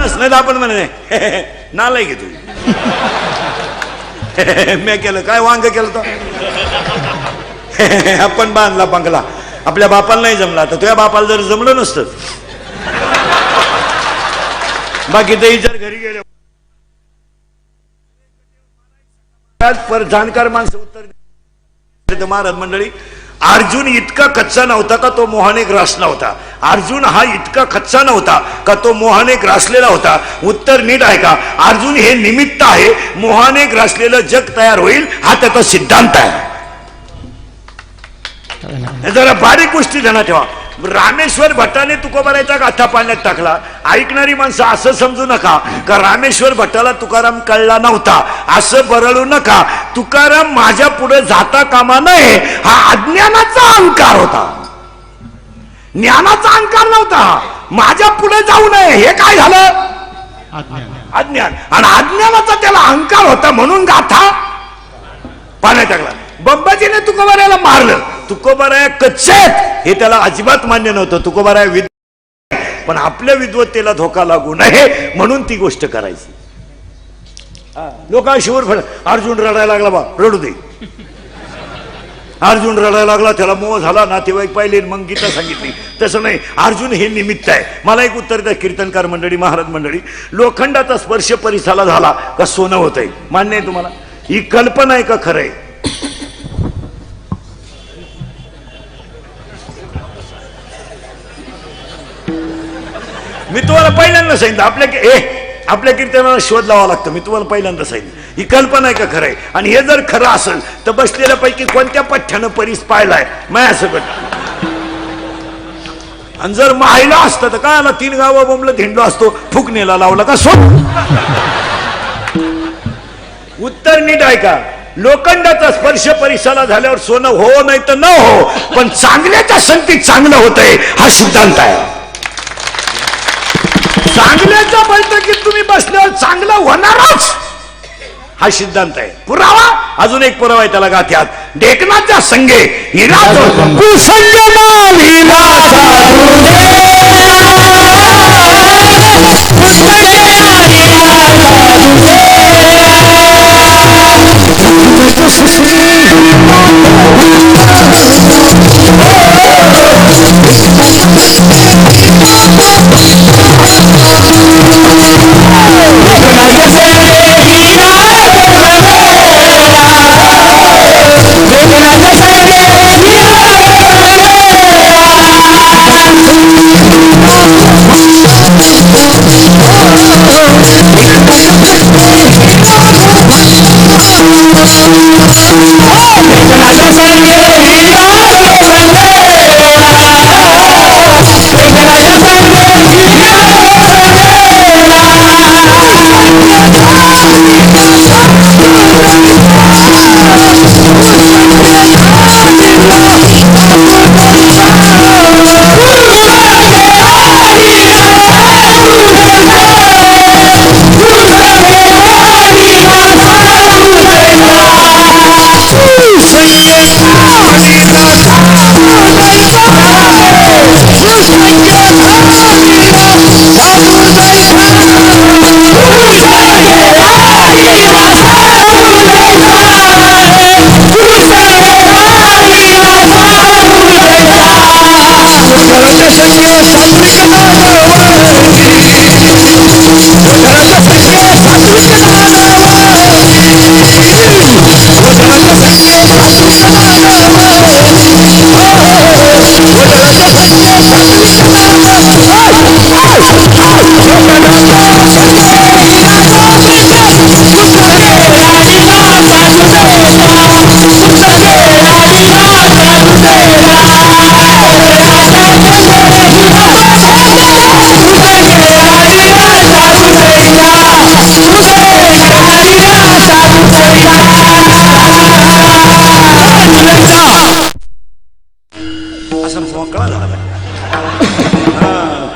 नाही आपण म्हणे नालाय की तू मी केलं काय वांग केलं तर आपण बांधला बंगला आपल्या बापाला नाही जमला तर तुझ्या बापाला जर जमलं नसतं बाकी ते जर घरी गेले पर जाणकार माणसं उत्तर महाराज मंडळी अर्जुन इतका कच्चा नव्हता का तो मोहाने ग्रासला होता अर्जुन हा इतका कच्चा नव्हता का तो मोहाने ग्रासलेला होता उत्तर नीट आहे का अर्जुन हे निमित्त आहे मोहाने ग्रासलेलं जग तयार होईल हा त्याचा सिद्धांत आहे जरा बारीक गोष्टी ध्यानात ठेवा रामेश्वर भट्टाने तुकोबारायचा गाथा पाण्यात टाकला ऐकणारी माणसं असं समजू नका का रामेश्वर भट्टाला तुकाराम कळला नव्हता असं बरळू नका तुकाराम माझ्या पुढे जाता कामा नये हा अज्ञानाचा अहंकार होता ज्ञानाचा अहंकार नव्हता माझ्या पुढे जाऊ नये हे काय झालं अज्ञान आणि अज्ञानाचा त्याला अहंकार होता म्हणून गाथा पाण्यात टाकला बंबाजीने तुकोबारायला मारलं तुकोबाराया कच्चे हे त्याला अजिबात मान्य नव्हतं तुकोबाराया पण आपल्या विद्वत्तेला धोका लागू नये म्हणून ती गोष्ट करायची लोक शिवर फळ अर्जुन रडायला लागला बा रडू दे अर्जुन रडायला लागला त्याला मोह झाला नातेवाईक पाहिले मग गीता सांगितली तसं नाही अर्जुन हे निमित्त आहे मला एक उत्तर द्या कीर्तनकार मंडळी महाराज मंडळी लोखंडाचा स्पर्श परिसाला झाला का सोनं होत आहे मान्य आहे तुम्हाला ही कल्पना आहे का खरं आहे मी तुम्हाला पहिल्यांदा सांगितलं आपल्या कीर्तनाला शोध लावा लागतं मी तुम्हाला पहिल्यांदा सांगितलं ही कल्पना आहे का खरं आहे आणि हे जर खरं असेल तर बसलेल्या पैकी कोणत्या पठ्ठ्यानं परीस पाहिलाय माया सगळं आणि जर माहिला असतं तर काय आला 3 गावं बोंबलं धेंडलो असतो फुकणेला लावला का सोड उत्तर नीट आहे का लोखंडाचा स्पर्श परिसाला झाल्यावर सोनं हो नाही तर न हो पण चांगल्याच्या संगतीत चांगलं होतंय हा सिद्धांत आहे चांगल्याच्या बैठकीत तुम्ही बसल्यावर चांगलं होणारच हा सिद्धांत आहे पुरावा अजून एक पुरावा आहे त्याला गाथ्यात ढेकणाच्या संगे हिरा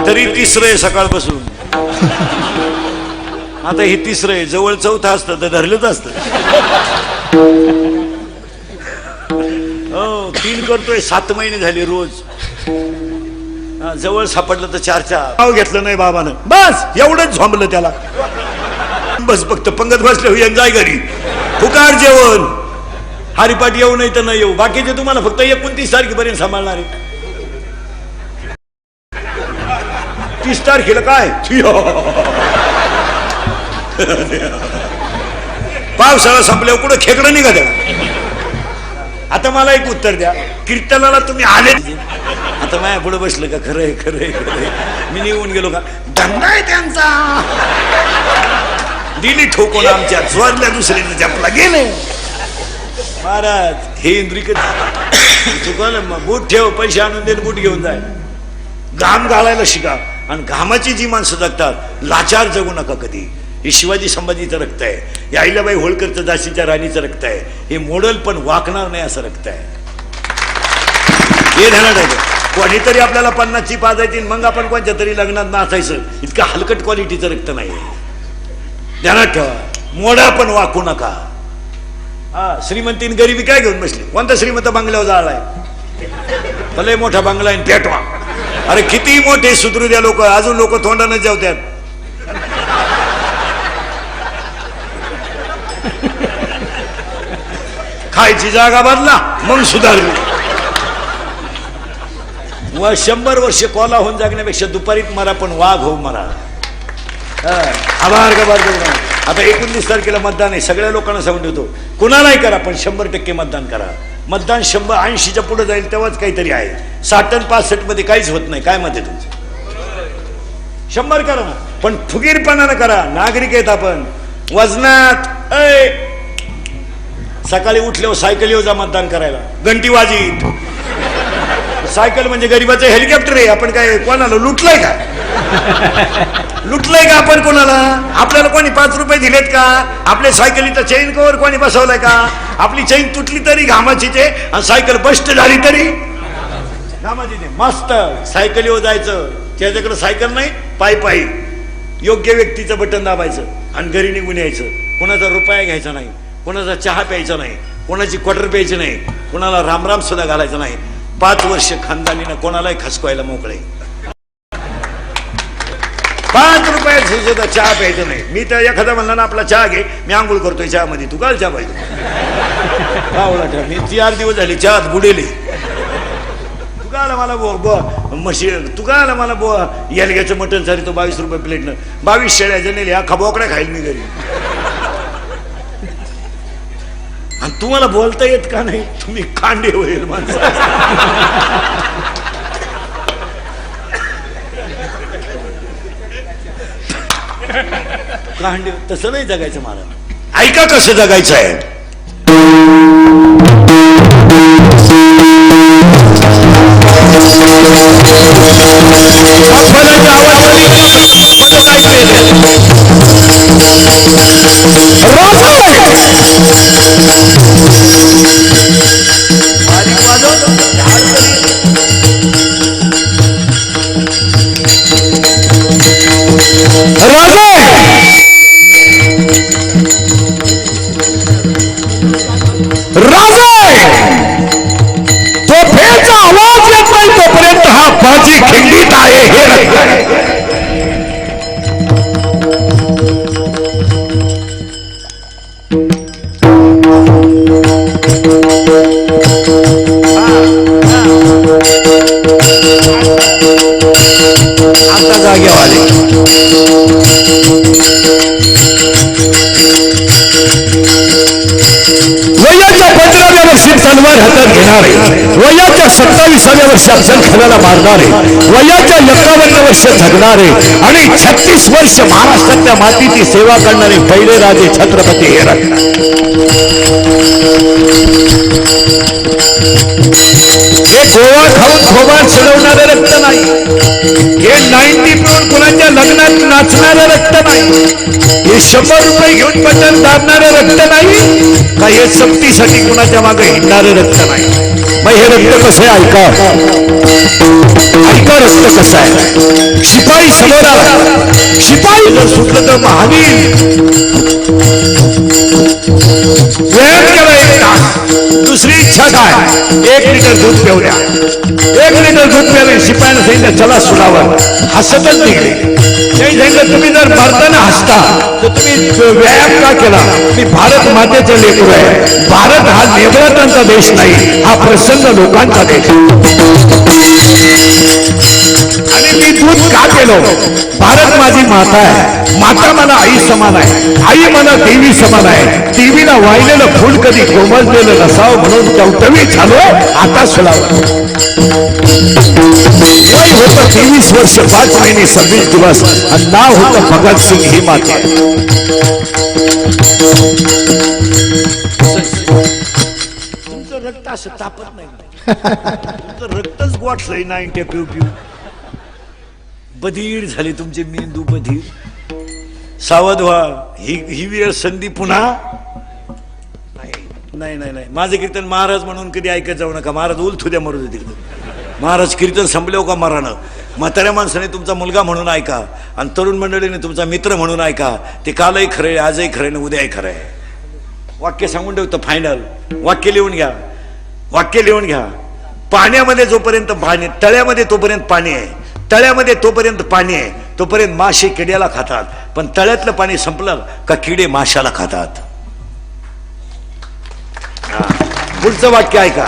तरी तिसरं सकाळपासून आता हे तिसरं जवळ चौथा असतं तर धरलंच असतं हो 3 करतोय 7 महिने झाले रोज जवळ सापडलं तर 4 नाव घेतलं नाही बाबानं, बस एवढंच झोंबलं त्याला. बस फक्त पंगत बसले जाय घरी, फुकाट जेवण, हरिपाठ येऊ नाही तर नाही येऊ, बाकीचे तुम्हाला फक्त 29 तारखेपर्यंत सांभाळणार आहे. 30 तारखेला काय पावसाळा संपल्यावर कुठं खेकडं निघा. आता मला एक उत्तर द्या, कीर्तनाला तुम्ही आले आता माझ्या पुढे बसलं का? खरंय खरंय खरंय, मी निघून गेलो का? धंदा आहे त्यांचा, दिली ठोकून आमच्या चोरल्या, दुसऱ्याने जपला गेले. महाराज हे इंद्रिक चुकलं, बूट ठेव, पैसे आणून दे, बूट घेऊन जाय. घाम घालायला शिका, आणि घामाची जी माणसं जगतात, लाचार जगू नका कधी. हे शिवाजी संभाजीचं रक्त आहे, हे अहिल्याबाई होळकरचं झाशीच्या राणीचं रक्त आहे, हे मोडल पण वाकणार नाही असं रक्त आहे. हे ध्यानात आहे. कोणीतरी आपल्याला 50ची पाजायची, मग आपण कोणत्या तरी लग्नात नाचायचं, इतकं हलकट क्वालिटीचं रक्त नाही. ध्यानात ठेवा, मोडा पण वाकू नका. हा, श्रीमंतीन गरिबी काय घेऊन बसली? कोणता श्रीमंत बंगल्यावर जाळलाय? भले मोठा बंगला आहे पेटवा. अरे किती मोठे सुधरू द्या लोक, अजून लोक तोंडानं जेवतात. खायची जागा बदला मग सुधारली. 100 वर्ष कोला होऊन जगण्यापेक्षा दुपारीत मरा पण वाघ हो मरा. आभार गबार. आता 29 तारखेला मतदान आहे, सगळ्या लोकांना सांगून ठेवतो, कुणालाही करा पण 100% मतदान करा. मतदान 80च्या पुढे जाईल तेव्हाच काहीतरी आहे. 60 आणि 65 मध्ये काहीच होत नाही. काय मत आहे तुमचं? 100 करा ना, पण फुगीरपणानं करा. नागरिक आहेत आपण. वजनात सकाळी उठल्यावर सायकल येऊ जा मतदान करायला, घंटी वाजीत. सायकल म्हणजे गरीबाचं हेलिकॉप्टर आहे. आपण काय कोणाला लुटलंय का? लुटलंय का आपण कोणाला? आपल्याला कोणी 5 रुपये दिलेत का? आपल्या सायकलीचं चेन कवर कोणी बसवलंय का? आपली चेन तुटली तरी घामाची ते, आणि सायकल बस्ट झाली तरी घामाची ते. मस्त सायकल येऊ जायचं. त्याच्याकडे सायकल नाही, पायी पायी योग्य व्यक्तीचं बटन दाबायचं आणि घरी निघून यायचं. कोणाचा रुपया घ्यायचा नाही, कोणाचा चहा प्यायचा नाही, कोणाची क्वार्टर प्यायची नाही, कोणाला रामराम सुद्धा घालायचं नाही. 5 वर्ष खानदानीनं कोणालाही खसकवायला मोकळे. 5 रुपयात सुद्धा चहा प्यायचं नाही. मी तर एखादा म्हणला ना आपला चहा घे, मी आंघोळ करतोय चहामध्ये, तू काल चहा पाहिजे? मी 4 दिवस झाले चहात बुडेले. तू का आला मला म्हशी, तू का आला मला येलग्याचं मटण सारी तो 22 रुपये प्लेटनं. 22 शेळ्या जनेले, अख्खा बोकडा खाईल मी घरी. आणि तुम्हाला बोलता येत का नाही? तुम्ही कांडे होईल माणसं. कांडे तसं नाही जगायचं. मला ऐका कसं जगायचं आहे. तोफेचा आवाज येत नाही तोपर्यंत हा बाजी खिंडीत आहे. आता जागेवर आले. वयाच्या 15व्या वर्षी तलवार हातात घेणारे, वयाच्या 27व्या वर्षी अफजलखानाला मारणारे, वयाच्या 51 वर्ष जगणारे आणि 36 वर्ष महाराष्ट्रातल्या मातीची सेवा करणारे पहिले राजे छत्रपती हे रत्न. हे गोवा खाऊन खोबात शिरवणारे रक्त नाही. हे 90 पिऊन कुणाच्या लग्नात नाचणारे रक्त नाही. हे 100 रुपये घेऊन बटन दाबणारे रक्त नाही. का हे सक्तीसाठी कुणाच्या मागे हिंडणारे रक्त नाही. मग हे रक्त कसं आहे? ऐका ऐका रक्त कसं आहे. शिपाई समोर आला. शिपाई जर सुटलं तर महावीर व्यायाम केला 1 तास. दुसरी इच्छा काय? 1 लिटर दूध पिवल्या. 1 लिटर दूध प्याले शिपायाने सांगितलं चला सुडावर, हसतच निघले. त्यांनी सांगितलं तुम्ही जर मरताना हसता तर तुम्ही व्यायाम का केला? मी भारत मातेचं लेकरू आहे. भारत हा नेबळांचा देश नाही, हा प्रसन्न लोकांचा देश. आणि मी दूध का केलं? भारत माझी माता आहे, माता मला आई समान आहे, आई मला देवी समान आहे. देवीला वाहिलेलं फुल कधी कोमजलेलं नसावं म्हणून टवटवी झालो आता सुडावर. वय होतं 23 वर्ष 5 महिने 26 दिवस आणि नाव होतं भगतसिंग. ही माता तुमचं रक्त असं तापत नाही, तुमचं रक्तच गोठलंय 90 पिऊ पिऊ. बधीर झाले तुमचे मेंदू बधीर. सावध व्हा, ही वेळ संधी पुन्हा नाही. नाही नाही माझं कीर्तन महाराज म्हणून कधी ऐकत जाऊ नका. महाराज उलथू द्या मरू दे तिकडे. महाराज कीर्तन संपल्यावर का मरानं. म्हाताऱ्या माणसाने तुमचा मुलगा म्हणून ऐका आणि तरुण मंडळीने तुमचा मित्र म्हणून ऐका. ते कालही खरं आहे, आजही खरं आहे, उद्याही खरं आहे. वाक्य सांगून ठेवतं फायनल. वाक्य लिहून घ्या, वाक्य लिहून घ्या. पाण्यामध्ये जोपर्यंत पाणी, तळ्यामध्ये तोपर्यंत पाणी आहे, तळ्यामध्ये तोपर्यंत पाणी आहे तोपर्यंत मासे किड्याला खातात, पण तळ्यातलं पाणी संपलं का किडे माशाला खातात. पुढचं वाक्य ऐका,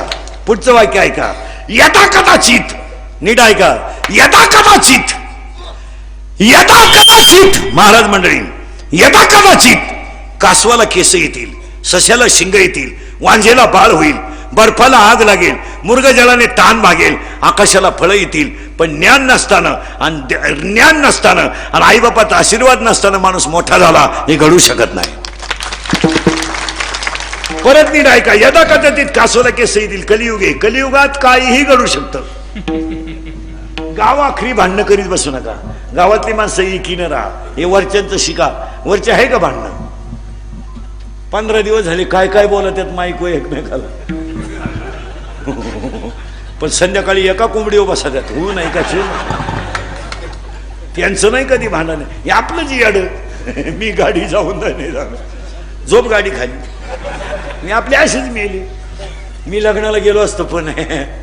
पुढचं वाक्य ऐका. यदा कदाचित, नीट ऐका, यदा कदाचित, यदा कदाचित महाराज मंडळी, यदा कदाचित कासवाला केस येतील, सश्याला शिंग येतील, वांझेला बाळ होईल, बर्फाला आग लागेल, मृगजळाने ताण भागेल, आकाशाला फळं येतील, पण ज्ञान नसताना आणि ज्ञान नसताना आणि आईबापाचा आशीर्वाद नसताना माणूस मोठा झाला हे घडू शकत नाही. परत नीट ऐका. यदा कदाचित कासवाला केस येतील. कलियुग आहे, कलियुगात काहीही घडू शकतं. गावाखरी भांडणं करीत बसू नका. गावातली माणसं एकीनं राहा. हे वरच्यांचं शिका. वरचे आहे का भांडणं? 15 दिवस झाले काय काय बोलत आहेत माईक एकमेकाला. पण संध्याकाळी एका कोंबडीवर बसतात. हो नाही का? त्यांचं नाही कधी भांडण. हे आपलं जी अड. मी गाडी जाऊन नाही जाणार, झोप गाडी खाली. मी आपली अशीच मेली. मी लग्नाला गेलो असतो पण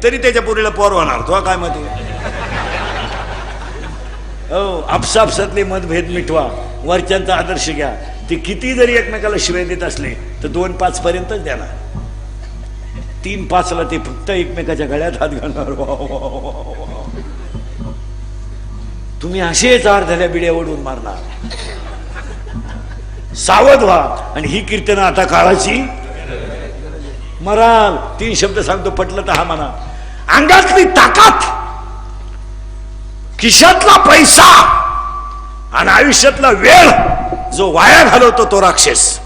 तरी त्याच्या पुरीला पोर होणार. तो काय मत? हो, आपसापसातले मतभेद मिटवा. वरच्यांचा आदर्श घ्या. ते किती जरी एकमेकाला शिवाय देत असले तर 2-5 पर्यंतच देणार. 3-5ला ते फक्त एकमेकाच्या गळ्यात हात घालणार. तुम्ही असेच अर्ध्याल्या बिड्या ओढून मारणार. सावध व्हा. आणि ही कीर्तन आता काळाची मराल. 3 शब्द सांगतो, पटलं तर हा म्हणा. अंगातली ताकद, खिशातला पैसा आणि आयुष्यातला वेळ जो वाया घालवतो तो राक्षस.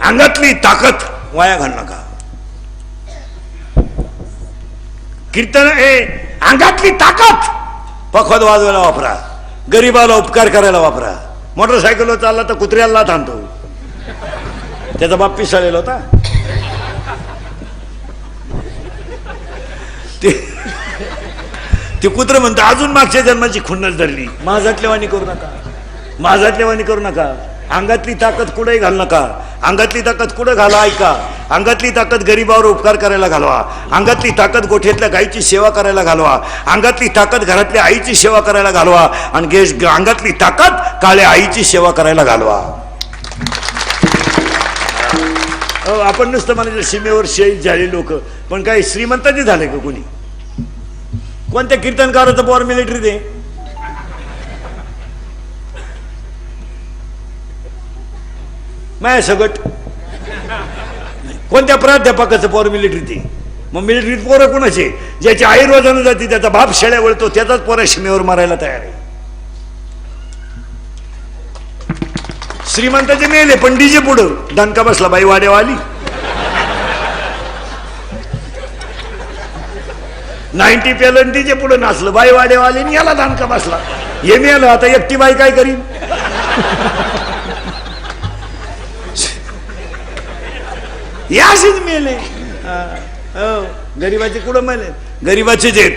अंगातली ताकद वाया घालू नका. कीर्तन हे अंगातली ताकद पखवाद वाजवायला वापरा, गरीबाला उपकार करायला वापरा. मोटरसायकलवर चालला तर कुत्र्याला थांबतो. त्याचा बाप पिसाळलेला होता. ते कुत्र म्हणतं अजून मागच्या जन्माची खुन्नस धरली. माझातलेवानी करू नका, माझातलेवानी करू नका. अंगातली ताकद कुठेही घालू नका. अंगातली ताकद कुठं घाला ऐका. अंगातली ताकद गरीबावर उपकार करायला घालवा. अंगातली ताकद गोठ्यातल्या गायीची सेवा करायला घालवा. अंगातली ताकद घरातल्या आईची सेवा करायला घालवा. आणि अंगातली ताकद काळ्या आईची सेवा करायला घालवा. आपण नुसतं म्हणायचं सीमेवर शहीद झाले लोक, पण काही श्रीमंतांनी झाले का कोणी? कोणत्या कीर्तनकाराचं पॉवर मिलिटरी दे? माय सगट. कोणत्या प्राध्यापकाचं पॉवर मिलिटरी दे? मग मिलिटरीत पोरं कोणाचे? ज्याची आयुर्वेदानं जाते, त्याचा बाप शेळ्या वळतो, त्याचाच पोरा सीमेवर मारायला तयार आहे. श्रीमंताचे मेले पण डीजे पुढं दणका बसला. बाई वाडेवाली 90 पेलन डीजे पुढं नाचलं. बाई वाडेवाली याला दणका बसला. हे मेलं. आता एकटी बाई काय करीन? याशीच मेले. गरीबाचे कुठं मेले? गरीबाचे जे.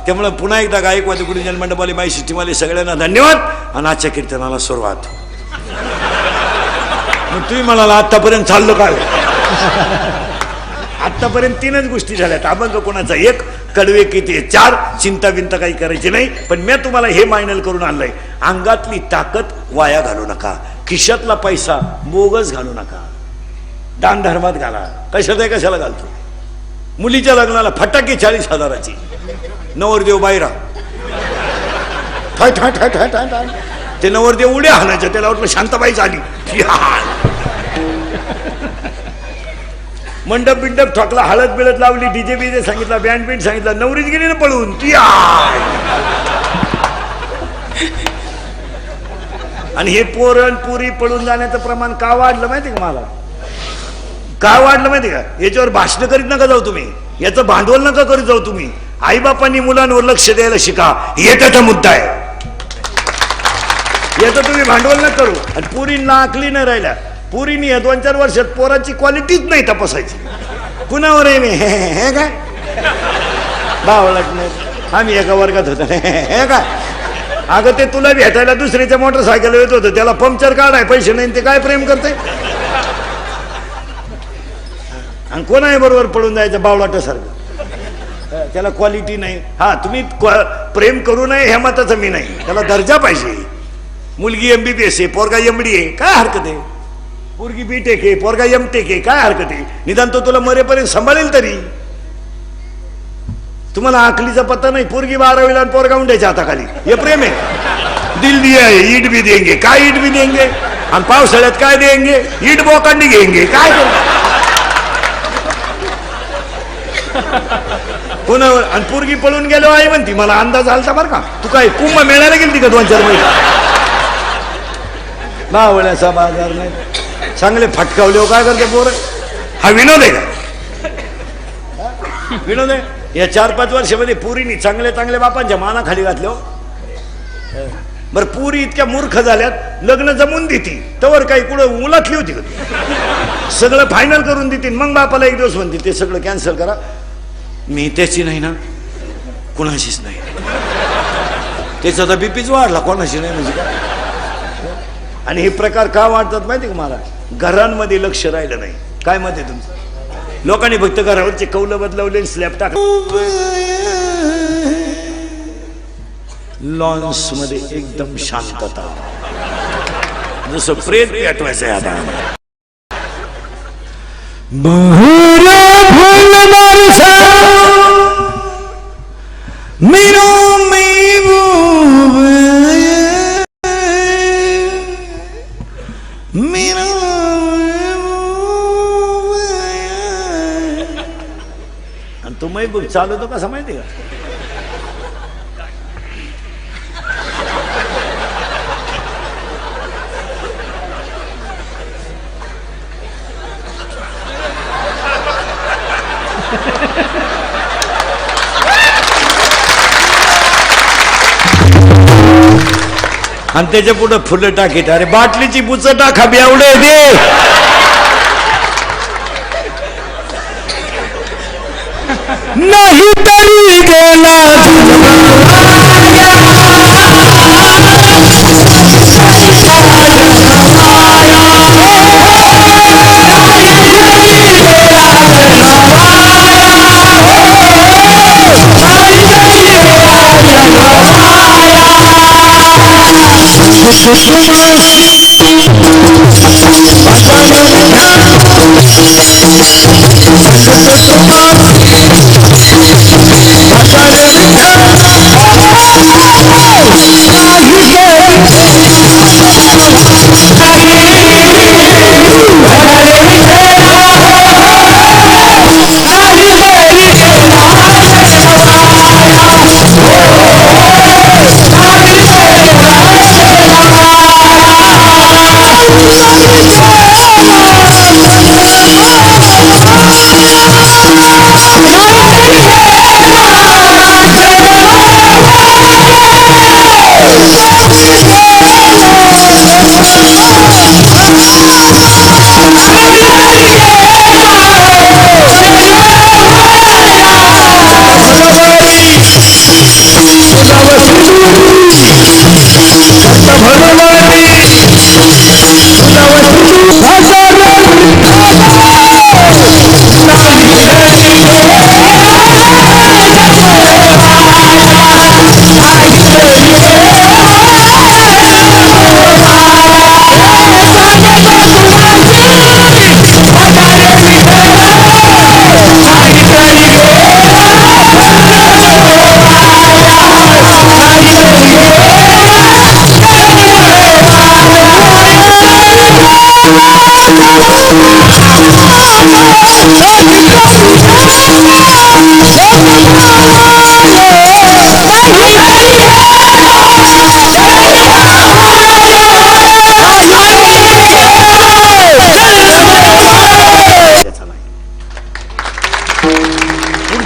त्यामुळे पुन्हा एकदा गायकवादी कुठे जन्मंडपाली माई सिस्टीमाले सगळ्यांना धन्यवाद. आणि आजच्या कीर्तनाला सुरुवात. तुम्ही म्हणाला आतापर्यंत चाललो काय? आतापर्यंत 3च गोष्टी झाल्यात. अभंग कोणाचा 1, कडवे किती 4, चिंता बिंता काही करायची नाही. पण मी तुम्हाला हे मायनल करून आणलंय, अंगातली ताकद वाया घालू नका, खिशातला पैसा बोगस घालू नका, दान धर्मात घाला. कशाला घालतो? मुलीच्या लग्नाला फटाके 40,000ची, नवरदेव बायरा ते नवरदेव उड्या हाणायच्या. त्याला वाटलं शांताबाई झाली. मंडप बिंडप ठोकला, हळद बिळद लावली, डीजे बीजे सांगितला, बँड बिंड सांगितला, नवरीच गेली ना पळून. ती आणि हे पोरण पुरी पळून जाण्याचं प्रमाण का वाढलं माहिती का? मला का वाढलं माहिती का? याच्यावर भाषण करीत नका जाऊ तुम्ही, याचं भांडवल नका करीत जाऊ तुम्ही. आईबापांनी मुलांवर लक्ष द्यायला शिका, हे त्याचा मुद्दा आहे. याचं तुम्ही भांडवल न करू. आणि पुरींना आकली नाही राहिल्या. पुरीनी या 2-4 वर्षात पोराची क्वालिटीच नाही तपासायची. कुणावर आहे मी हे काय भावलट नाही. आम्ही एका वर्गात होतो हे काय. अगं ते तुला भेटायला दुसऱ्याच्या मोटरसायकल येत होतं, त्याला पंक्चर काढाय पैसे नाही, ते काय प्रेम करते? आणि कोणाही बरोबर पडून जायचं बावलाटासारखं. त्याला क्वालिटी नाही. हा, तुम्ही प्रेम करू नये ह्या मताचं मी नाही. त्याला दर्जा पाहिजे. मुलगी MBBS आहे, पोरगा MD आहे, काय हरकत आहे? पोरगी BTech आहे, पोरगा MTech आहे, काय हरकत आहे? निदान तो तुला मरेपर्यंत सांभाळेल तरी. तुम्हाला आकलीचा पत्ता नाही. पोरगी 12वीला आणि पोरगा उंड्याच्या हाताखाली, हे प्रेम आहे? दिल दिया है, ईट भी देंगे. काय ईट भी देंगे? आणि पावसाळ्यात काय देंगे? ईट बोकांडी घेंगे. काय पुन्हा? आणि पोरगी पळून गेलो आहे म्हणती, मला अंदाज आलता बरं का. तू काय कुंभ मेळ्याला गेलती का 2-4 महिने? बावळ्याचा बाजार नाही. चांगले फटकावले काय करते पोर? हा विनोद आहे का? विनोद आहे? या 4-5 वर्षामध्ये पुरीनी चांगल्या बापांच्या मानाखाली घातल्या. बरं, पुरी इतक्या मूर्ख झाल्यात, लग्न जमून देती तवर काही कुठं मुलातली होती का? सगळं फायनल करून देतील, मग बापाला एक दिवस म्हणते ते सगळं कॅन्सल करा. मी त्याची नाही ना, कुणाशीच नाही. त्याचा तर बीपीच वाढला, कोणाशी नाही म्हणजे काय. आणि हे प्रकार का वाढतात माहिती का मला? घरांमध्ये लक्ष राहिलं नाही. काय मत आहे तुमचं? लोकांनी फक्त घरावरचे कौलं बदलवले, स्लॅब टाकले. लॉन्स मध्ये एकदम शांतता, जसं प्रेत पेटवायचंय आता. आणि तुम्ही बघ चालवतो कसं माहिती का? आणि त्याच्या पुढे फुलं टाकीत. अरे बाटलीची बुच टाका बेवडे दे. नाही तरी गेला No!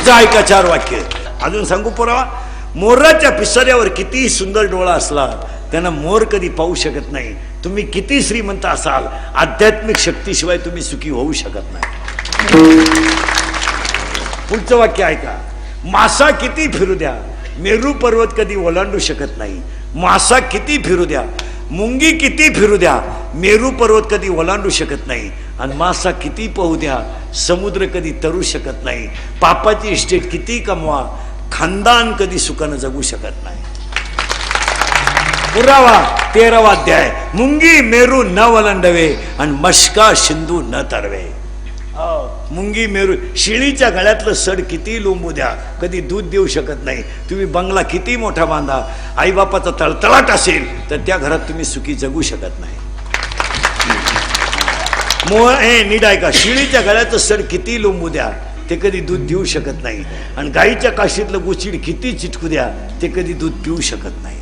पुढचं ऐका 4 वाक्य अजून सांगू पुरावा. मोराच्या पिसाऱ्यावर कितीही सुंदर डोळा असला त्यांना मोर कधी पाहू शकत नाही. तुम्ही किती श्रीमंत असाल, आध्यात्मिक शक्तीशिवाय तुम्ही सुखी होऊ शकत नाही. पुढचं वाक्य ऐका. मासा किती फिरू द्या, मेरू पर्वत कधी ओलांडू शकत नाही. मासा किती फिरू द्या, मुंगी किती फिरू द्या, मेरू पर्वत कधी ओलांडू शकत नाही. आणि मासा किती पाहू द्या, समुद्र कधी तरू शकत नाही. पापाची इस्टेट किती कमवा, खानदान कधी सुखानं जगू शकत नाही. पुरावा 13वा अध्याय. मुंगी मेरू न वलंडवे आणि मशका सिंधू न तरवे. मुंगी मेरू, शिळीच्या गळ्यातलं सड किती लोंबू द्या, कधी दूध देऊ शकत नाही. तुम्ही बंगला किती मोठा बांधा, आईबापाचा तळतळाट असेल तर त्या घरात तुम्ही सुखी जगू शकत नाही. नीट ऐका. शिळीच्या गळ्याचं सड किती लोंबू द्या, ते कधी दूध देऊ शकत नाही. आणि गाईच्या काशीतलं गुचिड किती चिटकू द्या, ते कधी दूध पिऊ शकत नाही.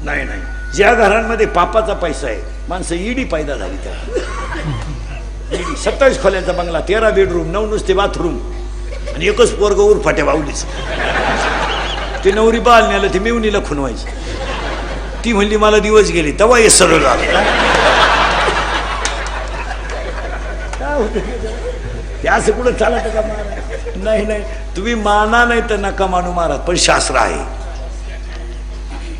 नाही. ज्या घरांमध्ये पापाचा पैसा आहे, माणसं ईडी पैदा झाली त्या. 27 खोल्यांचा बंगला, 13 बेडरूम, 9 नुसते बाथरूम आणि एकच पोरग उरफाट्या बावलीच. ते नवरी बाल नेलं, ते मेवणीला खुनवायचं. ती म्हणली मला दिवस गेले, तेव्हा हे सरळ झालं. ते असं कुठं चालत का महाराज? नाही. तुम्ही माना नाही तर नका मानू महाराज, पण शास्त्र आहे.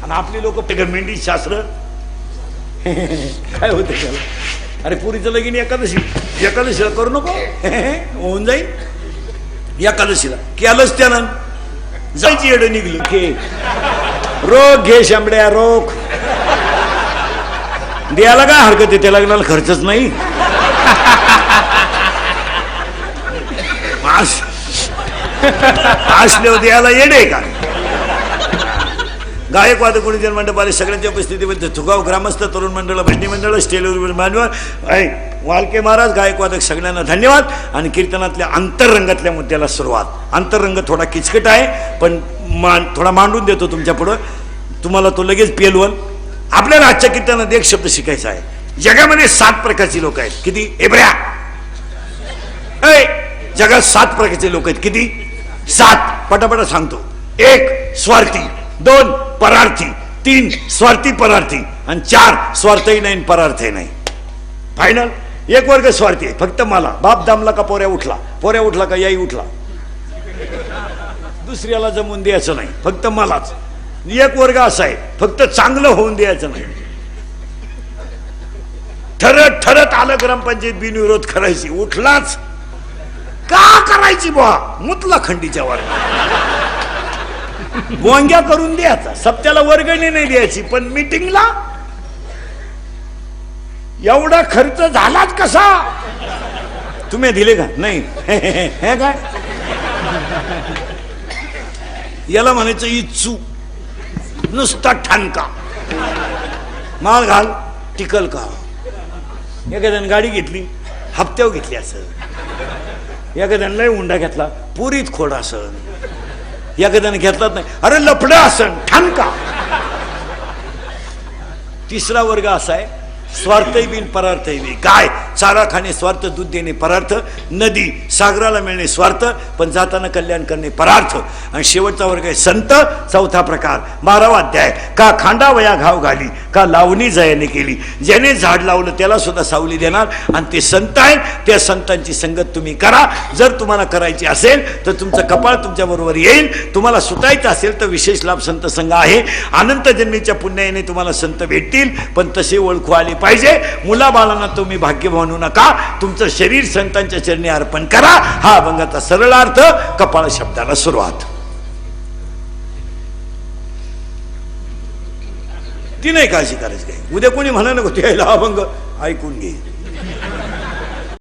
आणि आपली लोक मेंढी शास्त्र काय होते त्याला. अरे पुरीचं लगीन एकादशीला करू नको, होऊन जाईल. एकादशीला केलंच त्यानं जायची एड निघली. घे रोग, घे शांबड्या रोग. द्यायला काय हरकत आहे, त्या लग्नाला खर्चच नाही. असल्यावर द्यायला येडे का. गायकवाद गुणीजन मंडपाले सगळ्यांच्या उपस्थितीमध्ये थुगाव ग्रामस्थ तरुण मंडळ, भजनी मंडळ, स्टेजवर मान्यवर वालके महाराज, गायकवादक सगळ्यांना धन्यवाद. आणि कीर्तनातल्या अंतररंगातल्या मुद्द्याला सुरुवात. अंतररंग थोडा किचकट आहे, पण थोडा मांडून देतो तुमच्या पुढं, तुम्हाला तो लगेच पेलवल. आपल्याला आजच्या कीर्तनात एक शब्द शिकायचा आहे. जगामध्ये 7 प्रकारची लोक आहेत. किती एब्र्या? जगात 7 प्रकारचे लोक आहेत. किती? 7. पटापटा सांगतो. 1 स्वार्थी, 2 परार्थी, 3 स्वार्थी परार्थी आणि 4 स्वार्थही नाही परार्थही नाही. फायनल. एक वर्ग स्वार्थी आहे, फक्त मला. बाप दामला का पोऱ्या उठला का याई उठला, दुसऱ्याला जमून द्यायचं नाही, फक्त मलाच. एक वर्ग असा आहे, फक्त चांगलं होऊन द्यायचं नाही. ठरत आलं ग्रामपंचायत बिनविरोध करायची, उठलाच का करायची बुवा, मुतला खंडीच्या वर गोंग्या करून द्यायचा. सप्त्याला वर्गणी नाही द्यायची, पण मीटिंगला एवढा खर्च झालाच कसा. तुम्ही दिले का? नाही. हे काय याला म्हणायचं इच्छू, नुसता ठाणका. माल घाल टिकल का. एखाद्यानं गाडी घेतली, हप्त्यावर घेतली असं. एखाद्यानं लय उंडा घेतला, पुरीत खोड असन. एखाद्यानं घेतलाच नाही, अरे लफडं असन, ठाणका. तिसरा वर्ग असा आहे, स्वार्थही बिन परार्थही बी. काय? चारा खाणे स्वार्थ, दूध देणे परार्थ, नदी सागराला मिळणे स्वार्थ, पण जाताना कल्याण करणे परार्थ. आणि शेवटचा वर्ग आहे संत. 4था प्रकार 12वा अध्याय. का खांडावया घाव घाली, का लावणी जयाने केली. ज्याने झाड लावलं त्याला सुद्धा सावली देणार, आणि ते संत आहेत. त्या संतांची संगत तुम्ही करा. जर तुम्हाला करायची असेल तर तुमचं कपाळ तुमच्या बरोबर येईल. तुम्हाला सुटायचं असेल तर विशेष लाभ संत संघ आहे. अनंत जन्मीच्या पुण्याने तुम्हाला संत भेटतील, पण तसे ओळखू आले पाहिजे. मुलाबाळांना तुम्ही भाग्य म्हणू नका. तुमचं शरीर संतांच्या चरणी अर्पण करा. हा अभंगाचा सरळ अर्थ. कपाळ शब्दाला सुरुवात. ती नाही काळजी करायची. काय उद्या कोणी म्हणा नको ते अभंग ऐकून घे.